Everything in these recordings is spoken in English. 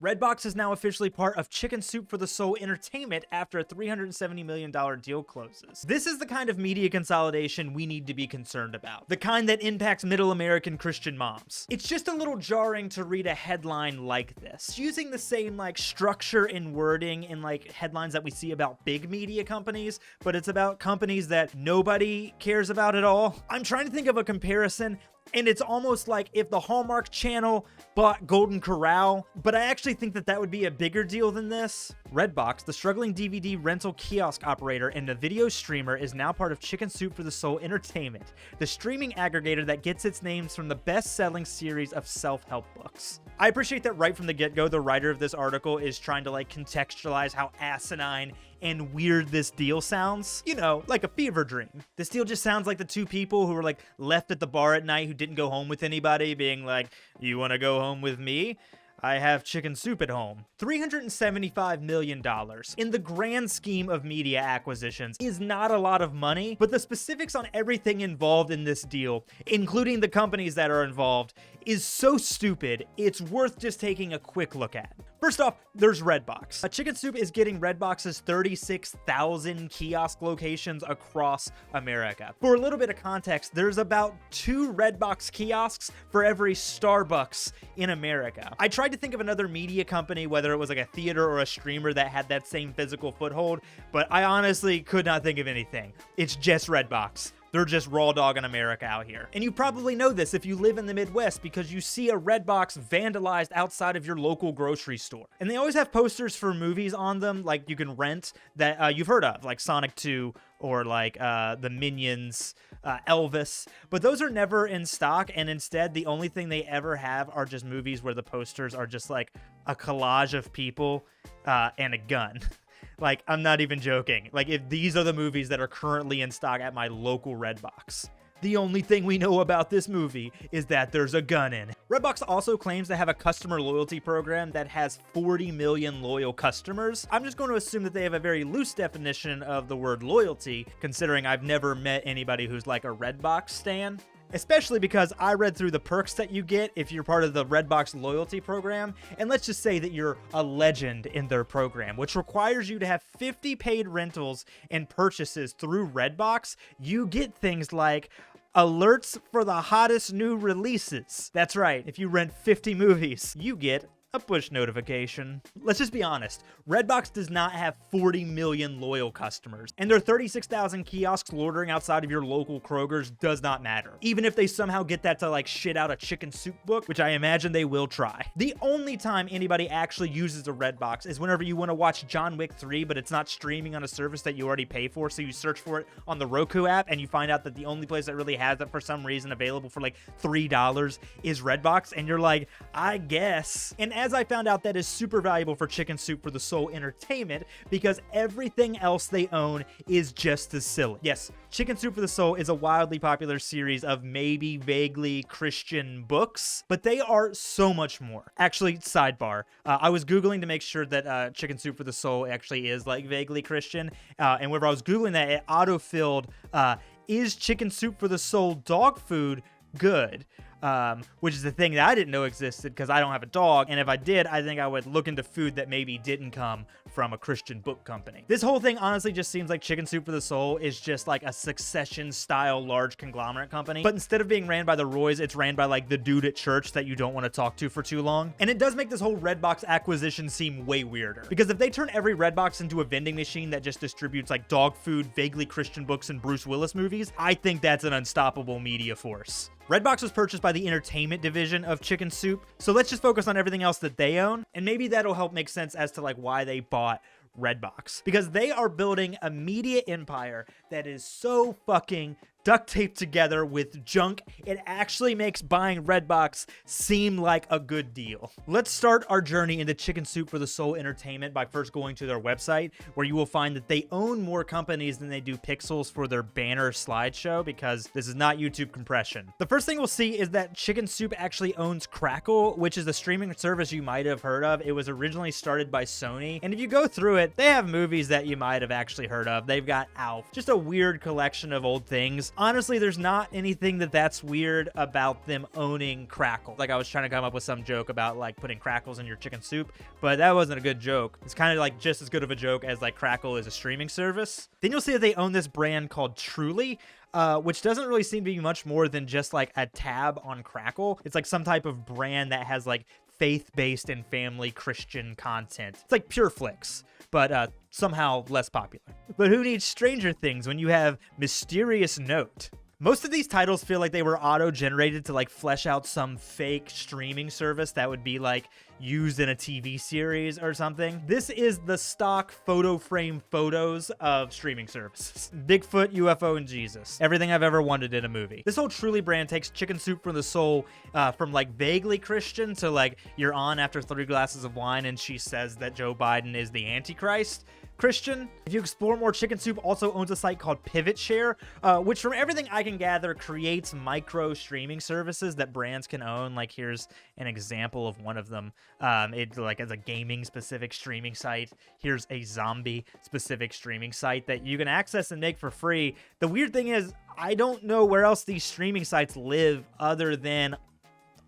Redbox is now officially part of Chicken Soup for the Soul Entertainment after a $370 million deal closes. This is the kind of media consolidation we need to be concerned about. The kind that impacts middle American Christian moms. It's just a little jarring to read a headline like this, using the same structure and wording in headlines that we see about big media companies, but it's about companies that nobody cares about at all. I'm trying to think of a comparison, and it's almost like if the Hallmark Channel bought Golden Corral, but I actually think that would be a bigger deal than this. Redbox, the struggling DVD rental kiosk operator and the video streamer, is now part of Chicken Soup for the Soul Entertainment, the streaming aggregator that gets its names from the best-selling series of self-help books. I appreciate that right from the get-go, the writer of this article is trying to contextualize how asinine and weird this deal sounds. You know, like a fever dream. This deal just sounds like the two people who were left at the bar at night who didn't go home with anybody being like, you want to go home with me? I have chicken soup at home. $375 million in the grand scheme of media acquisitions is not a lot of money, but the specifics on everything involved in this deal, including the companies that are involved, is so stupid, it's worth just taking a quick look at. First off, there's Redbox. Chicken Soup is getting Redbox's 36,000 kiosk locations across America. For a little bit of context, there's about 2 Redbox kiosks for every Starbucks in America. I tried to think of another media company, whether it was a theater or a streamer that had that same physical foothold, but I honestly could not think of anything. It's just Redbox. They're just raw dogging America out here. And you probably know this if you live in the Midwest because you see a Redbox vandalized outside of your local grocery store. And they always have posters for movies on them, you can rent, that you've heard of, like Sonic 2 or the Minions, Elvis. But those are never in stock, and instead the only thing they ever have are just movies where the posters are just a collage of people and a gun. I'm not even joking. If these are the movies that are currently in stock at my local Redbox. The only thing we know about this movie is that there's a gun in it. Redbox also claims to have a customer loyalty program that has 40 million loyal customers. I'm just going to assume that they have a very loose definition of the word loyalty, considering I've never met anybody who's a Redbox stan. Especially because I read through the perks that you get if you're part of the Redbox loyalty program, and let's just say that you're a legend in their program, which requires you to have 50 paid rentals and purchases through Redbox. You get things like alerts for the hottest new releases. That's right, if you rent 50 movies, you get a push notification. Let's just be honest, Redbox does not have 40 million loyal customers, and their 36,000 kiosks loitering outside of your local Kroger's does not matter. Even if they somehow get that to shit out a chicken soup book, which I imagine they will try. The only time anybody actually uses a Redbox is whenever you want to watch John Wick 3, but it's not streaming on a service that you already pay for, so you search for it on the Roku app, and you find out that the only place that really has it for some reason available for $3 is Redbox, and you're like, I guess. And as I found out, that is super valuable for Chicken Soup for the Soul Entertainment because everything else they own is just as silly. Yes, Chicken Soup for the Soul is a wildly popular series of maybe vaguely Christian books, but they are so much more. Actually, sidebar, I was Googling to make sure that Chicken Soup for the Soul actually is vaguely Christian, and whenever I was Googling that, it auto-filled, is Chicken Soup for the Soul dog food good? Which is the thing that I didn't know existed because I don't have a dog, and if I did, I think I would look into food that maybe didn't come from a Christian book company. This whole thing honestly just seems like Chicken Soup for the Soul is just a Succession-style large conglomerate company, but instead of being ran by the Roys, it's ran by the dude at church that you don't want to talk to for too long. And it does make this whole Redbox acquisition seem way weirder, because if they turn every Redbox into a vending machine that just distributes dog food, vaguely Christian books, and Bruce Willis movies, I think that's an unstoppable media force. Redbox was purchased by the entertainment division of Chicken Soup, so let's just focus on everything else that they own, and maybe that'll help make sense as to why they bought Redbox. Because they are building a media empire that is so fucking duct taped together with junk, it actually makes buying Redbox seem like a good deal. Let's start our journey into Chicken Soup for the Soul Entertainment by first going to their website, where you will find that they own more companies than they do pixels for their banner slideshow, because this is not YouTube compression. The first thing we'll see is that Chicken Soup actually owns Crackle, which is a streaming service you might have heard of. It was originally started by Sony, and if you go through it, they have movies that you might have actually heard of. They've got Alf, just a weird collection of old things. Honestly, there's not anything that's weird about them owning Crackle. Like, I was trying to come up with some joke about like putting Crackles in your chicken soup, but that wasn't a good joke. It's kind of like just as good of a joke as like Crackle is a streaming service. Then you'll see that they own this brand called Truly, which doesn't really seem to be much more than just like a tab on Crackle. It's like some type of brand that has like faith-based and family Christian content. It's like PureFlix, but somehow less popular. But who needs Stranger Things when you have Mysterious Note? Most of these titles feel like they were auto-generated to like flesh out some fake streaming service that would be like used in a TV series or something. This is the stock photo frame photos of streaming services. Bigfoot, UFO, and Jesus. Everything I've ever wanted in a movie. This whole Truly brand takes Chicken Soup for the Soul from like vaguely Christian to like you're on after 3 glasses of wine and she says that Joe Biden is the Antichrist Christian. If you explore more, Chicken Soup also owns a site called PivotShare, which from everything I can gather creates micro streaming services that brands can own. Like here's an example of one of them. It like as a gaming specific streaming site. Here's a zombie specific streaming site that you can access and make for free. The weird thing is I don't know where else these streaming sites live other than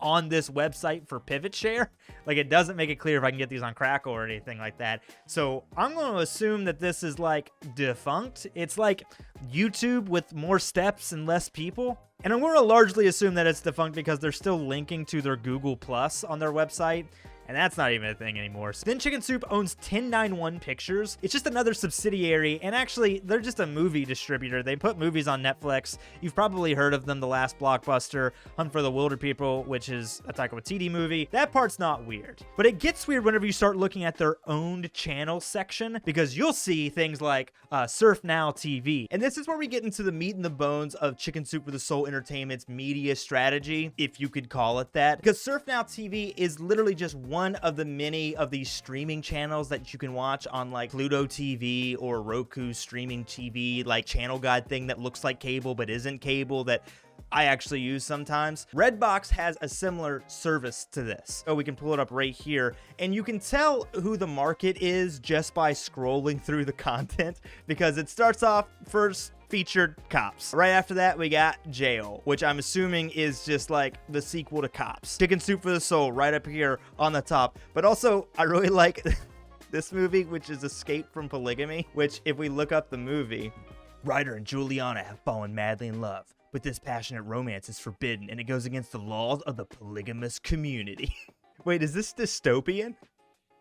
on this website for PivotShare. Like it doesn't make it clear if I can get these on Crackle or anything like that. So I'm going to assume that this is like defunct. It's like YouTube with more steps and less people. And I'm going to largely assume that it's defunct because they're still linking to their Google Plus on their website. And that's not even a thing anymore. Then Chicken Soup owns 1091 Pictures. It's just another subsidiary, and actually, they're just a movie distributor. They put movies on Netflix. You've probably heard of them, The Last Blockbuster, Hunt for the Wilderpeople, which is a Taika Waititi movie. That part's not weird. But it gets weird whenever you start looking at their owned channel section, because you'll see things like Surf Now TV. And this is where we get into the meat and the bones of Chicken Soup for the Soul Entertainment's media strategy, if you could call it that. Because Surf Now TV is literally just one of the many of these streaming channels that you can watch on like Pluto TV or Roku streaming TV, like channel guide thing that looks like cable but isn't cable that I actually use sometimes. Redbox has a similar service to this. So we can pull it up right here, and you can tell who the market is just by scrolling through the content, because it starts off first featured Cops. Right after that, we got Jail, which I'm assuming is just like the sequel to Cops. Chicken Soup for the Soul right up here on the top. But also, I really like this movie, which is Escape from Polygamy, which if we look up the movie, Ryder and Juliana have fallen madly in love, but this passionate romance is forbidden and it goes against the laws of the polygamous community. Wait, is this dystopian?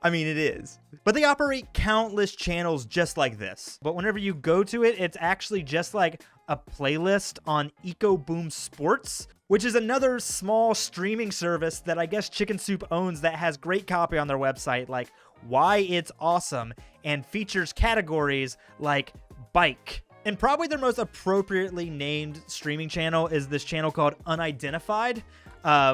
I mean, it is. But they operate countless channels just like this. But whenever you go to it, it's actually just like a playlist on Eco Boom Sports, which is another small streaming service that I guess Chicken Soup owns that has great copy on their website, like why it's awesome, and features categories like bike. And probably their most appropriately named streaming channel is this channel called Unidentified,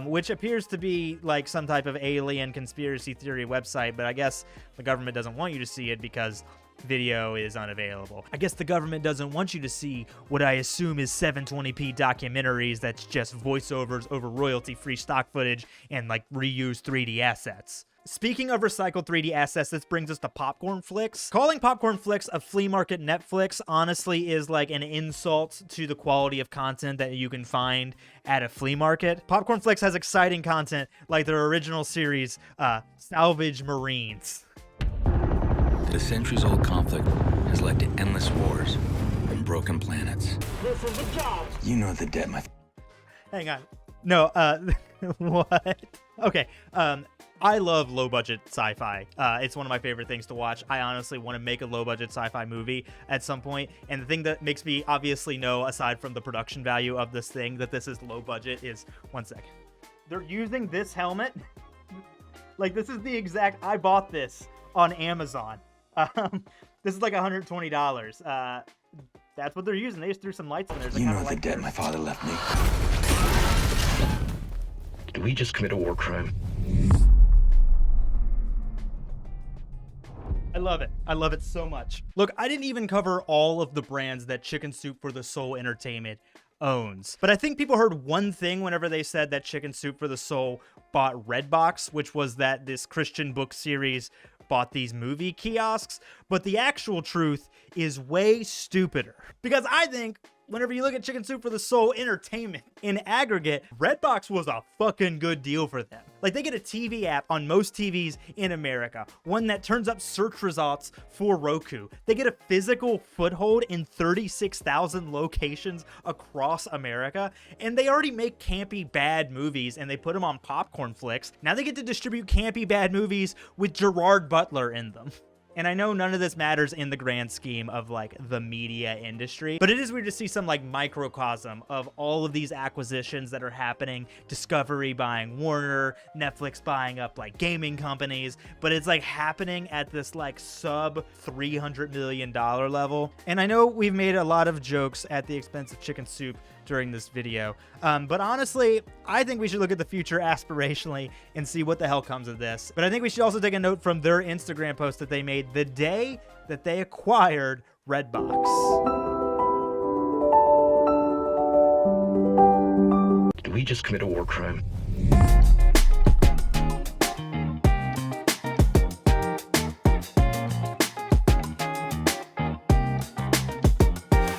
which appears to be like some type of alien conspiracy theory website, but I guess the government doesn't want you to see it because video is unavailable. I guess the government doesn't want you to see what I assume is 720p documentaries that's just voiceovers over royalty-free stock footage and like reused 3D assets. Speaking of recycled 3D assets, this brings us to Popcorn Flicks. Calling Popcorn Flicks a flea market Netflix honestly is like an insult to the quality of content that you can find at a flea market. Popcorn Flicks has exciting content like their original series, Salvage Marines. The centuries-old conflict has led to endless wars and broken planets. This is the job. You know the debt, my... Hang on. No, what? Okay, I love low-budget sci-fi. It's one of my favorite things to watch. I honestly want to make a low-budget sci-fi movie at some point, and the thing that makes me obviously know, aside from the production value of this thing, that this is low-budget is... One second. They're using this helmet. Like, this is the exact... I bought this on Amazon. This is like $120. That's what they're using. They just threw some lights in there. You know the debt my father left me. Did we just commit a war crime? I love it. I love it so much. Look, I didn't even cover all of the brands that Chicken Soup for the Soul Entertainment owns. But I think people heard one thing whenever they said that Chicken Soup for the Soul bought Redbox, which was that this Christian book series bought these movie kiosks, but the actual truth is way stupider. Because I think whenever you look at Chicken Soup for the Soul Entertainment in aggregate, Redbox was a fucking good deal for them. Like, they get a TV app on most TVs in America, one that turns up search results for Roku. They get a physical foothold in 36,000 locations across America, and they already make campy bad movies and they put them on Popcorn Flicks. Now they get to distribute campy bad movies with Gerard Butler in them. And I know none of this matters in the grand scheme of like the media industry, but it is weird to see some like microcosm of all of these acquisitions that are happening. Discovery buying Warner, Netflix buying up like gaming companies, but it's like happening at this like sub $300 million level. And I know we've made a lot of jokes at the expense of Chicken Soup during this video, but honestly, I think we should look at the future aspirationally and see what the hell comes of this. But I think we should also take a note from their Instagram post that they made the day that they acquired Redbox. Did we just commit a war crime?